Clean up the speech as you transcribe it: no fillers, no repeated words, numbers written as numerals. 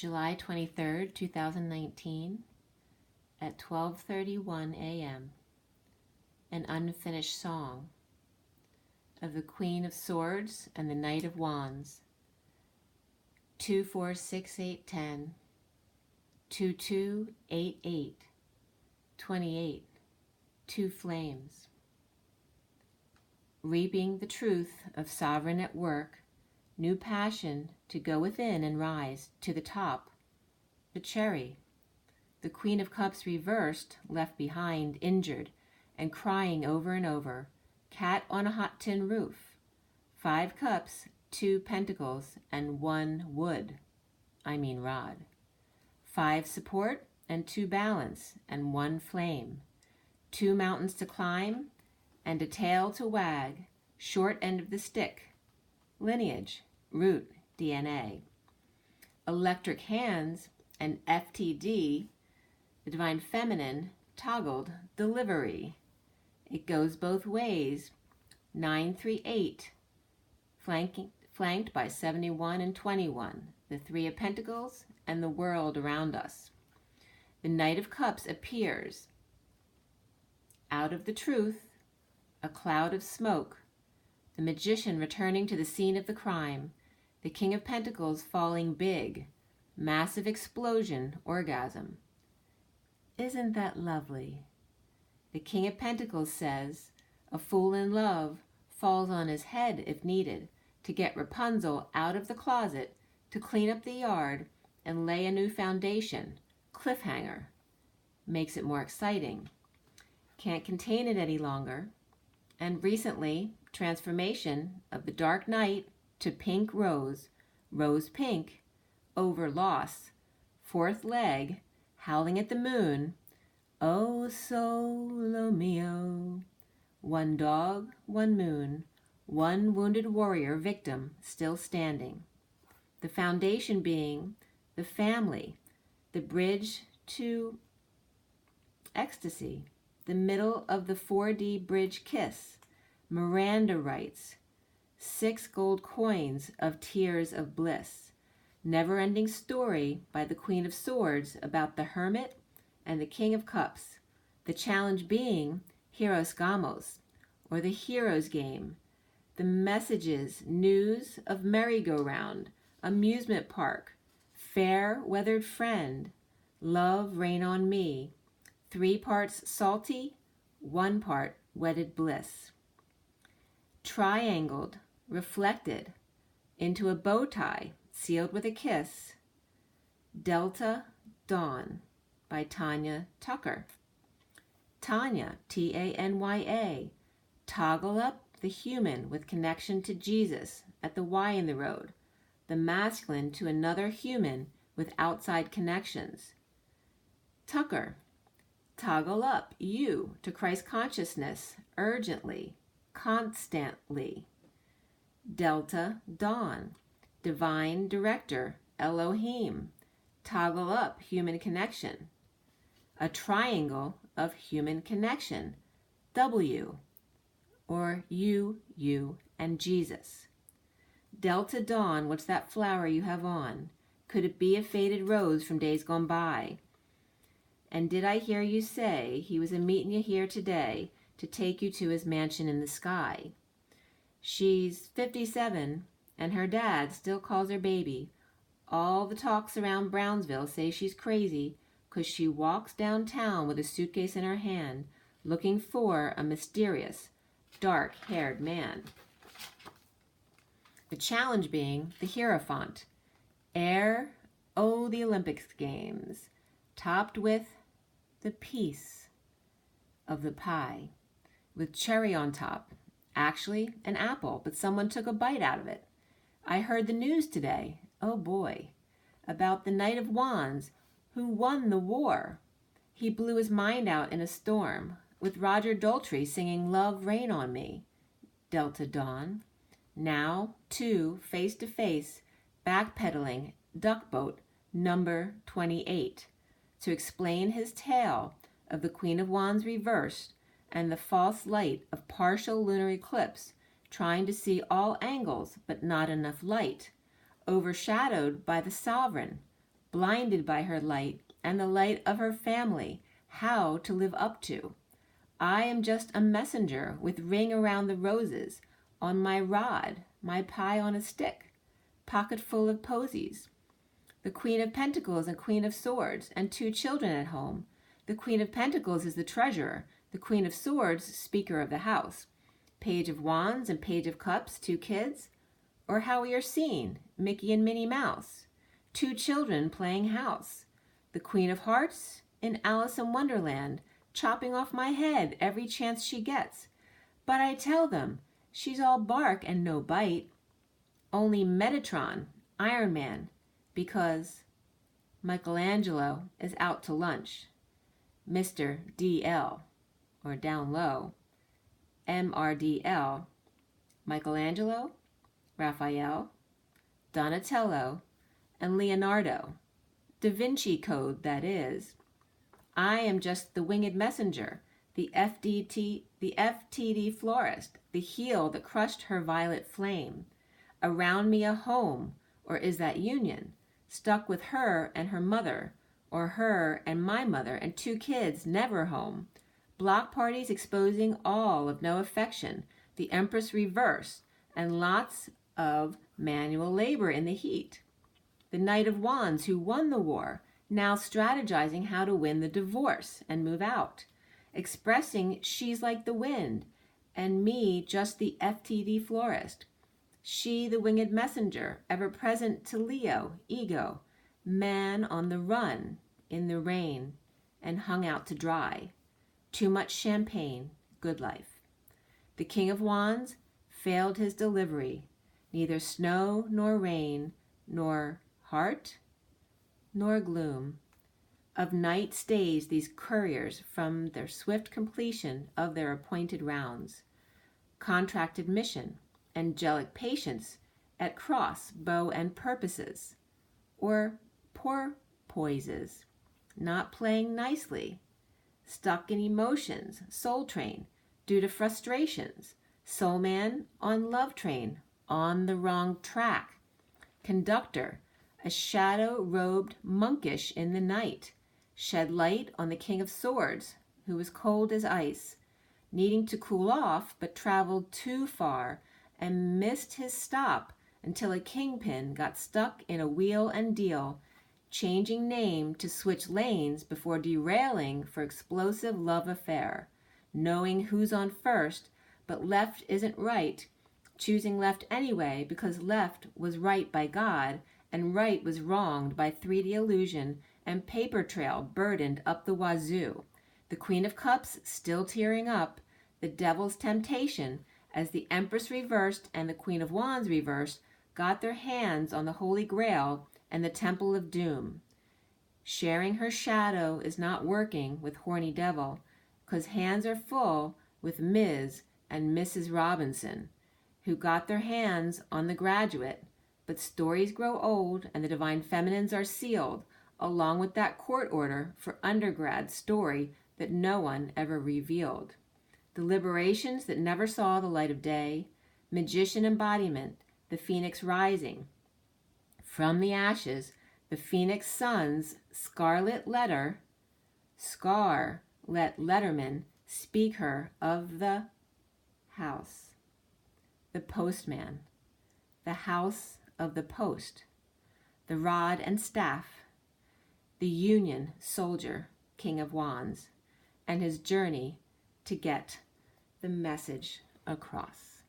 July 23rd, 2019 at 12:31 a.m. An unfinished song of the Queen of Swords and the Knight of Wands. 2, 4, 6, 8, 10, 2, 2, 8, 8, 28, 2 flames. Reaping the truth of sovereign at work, new passion to go within and rise to the top. The cherry, the Queen of Cups reversed, left behind, injured, and crying over and over. Cat on a hot tin roof. 5 cups, 2 pentacles, and 1 wood. Rod. 5 support and 2 balance, and 1 flame. 2 mountains to climb, and a tail to wag. Short end of the stick. Lineage, root, DNA. Electric hands and FTD, the Divine Feminine, toggled delivery. It goes both ways. 9, 3, 8, flanked by 71 and 21, the 3 of Pentacles and the world around us. The Knight of Cups appears. Out of the truth, a cloud of smoke. The Magician returning to the scene of the crime. The King of Pentacles falling big. Massive explosion, orgasm. Isn't that lovely? The King of Pentacles says, a fool in love falls on his head if needed to get Rapunzel out of the closet, to clean up the yard and lay a new foundation. Cliffhanger. Makes it more exciting. Can't contain it any longer. And recently, transformation of the Dark Knight to Pink Rose, Rose Pink, over loss, 4th leg, howling at the moon, oh solo mio, 1 dog, 1 moon, 1 wounded warrior victim still standing. The foundation being the family, the bridge to ecstasy, the middle of the 4D bridge kiss. Miranda writes, 6 gold coins of tears of bliss. Never-ending story by the Queen of Swords about the Hermit and the King of Cups. The challenge being Heroes Gamos, or the Hero's Game. The messages, news of merry-go-round, amusement park, fair weathered friend, love rain on me. 3 parts salty, 1 part wedded bliss. Triangled, reflected, into a bow tie, sealed with a kiss. Delta Dawn by Tanya Tucker. Tanya, Tanya, toggle up the human with connection to Jesus at the Y in the road, the masculine to another human with outside connections. Tucker, toggle up you to Christ consciousness urgently, constantly. Delta Dawn, divine director, Elohim, toggle up human connection. A triangle of human connection, W, or you, and Jesus. Delta Dawn, what's that flower you have on? Could it be a faded rose from days gone by? And did I hear you say he was a-meetin' you here today to take you to his mansion in the sky? She's 57, and her dad still calls her baby. All the talks around Brownsville say she's crazy 'cause she walks downtown with a suitcase in her hand, looking for a mysterious, dark-haired man. The challenge being the Hierophant. Air, oh, the Olympics Games, topped with the piece of the pie, with cherry on top. Actually, an apple, but someone took a bite out of it. I heard the news today, oh boy, about the Knight of Wands who won the war. He blew his mind out in a storm, with Roger Daltrey singing Love Rain on Me. Delta Dawn. Now, 2 face-to-face, backpedaling, duckboat, number 28, to explain his tale of the Queen of Wands reversed and the false light of partial lunar eclipse, trying to see all angles but not enough light, overshadowed by the sovereign, blinded by her light and the light of her family, how to live up to. I am just a messenger with ring around the roses, on my rod, my pie on a stick, pocket full of posies. The Queen of Pentacles and Queen of Swords, and 2 children at home. The Queen of Pentacles is the treasurer, the Queen of Swords, speaker of the house. Page of Wands and Page of Cups, 2 kids. Or how we are seen, Mickey and Minnie Mouse. 2 children playing house. The Queen of Hearts in Alice in Wonderland, chopping off my head every chance she gets. But I tell them, she's all bark and no bite. Only Metatron, Iron Man, because Michelangelo is out to lunch. Mr. DL, or down low, MRDL, Michelangelo, Raphael, Donatello, and Leonardo, Da Vinci Code, that is. I am just the winged messenger, the FTD florist, the heel that crushed her violet flame. Around me a home, or is that union, stuck with her and her mother, or her and my mother and 2 kids never home. Block parties exposing all of no affection, the Empress reverse, and lots of manual labor in the heat. The Knight of Wands who won the war, now strategizing how to win the divorce and move out, expressing she's like the wind, and me just the FTD florist. She the winged messenger, ever present to Leo, ego, man on the run, in the rain, and hung out to dry. Too much champagne, good life. The King of Wands failed his delivery, neither snow nor rain, nor heart, nor gloom. Of night stays these couriers from their swift completion of their appointed rounds. Contracted mission, angelic patience at cross, bow, and purposes, or porpoises, not playing nicely, stuck in emotions, soul train, due to frustrations, soul man on love train, on the wrong track, conductor, a shadow-robed monkish in the night, shed light on the King of Swords, who was cold as ice, needing to cool off, but traveled too far and missed his stop until a kingpin got stuck in a wheel and deal, changing name to switch lanes before derailing for explosive love affair, knowing who's on first, but left isn't right, choosing left anyway because left was right by God and right was wronged by 3D illusion and paper trail burdened up the wazoo. The Queen of Cups still tearing up, the devil's temptation, as the Empress reversed and the Queen of Wands reversed got their hands on the Holy Grail and the Temple of Doom. Sharing her shadow is not working with horny devil, 'cause hands are full with Ms. and Mrs. Robinson, who got their hands on the graduate, but stories grow old and the divine feminines are sealed, along with that court order for undergrad story that no one ever revealed. The liberations that never saw the light of day, magician embodiment, the phoenix rising. From the ashes, the phoenix sun's scarlet letter, scar let letterman speak her of the house, the postman, the house of the post, the rod and staff, the Union soldier, King of Wands, and his journey to get the message across.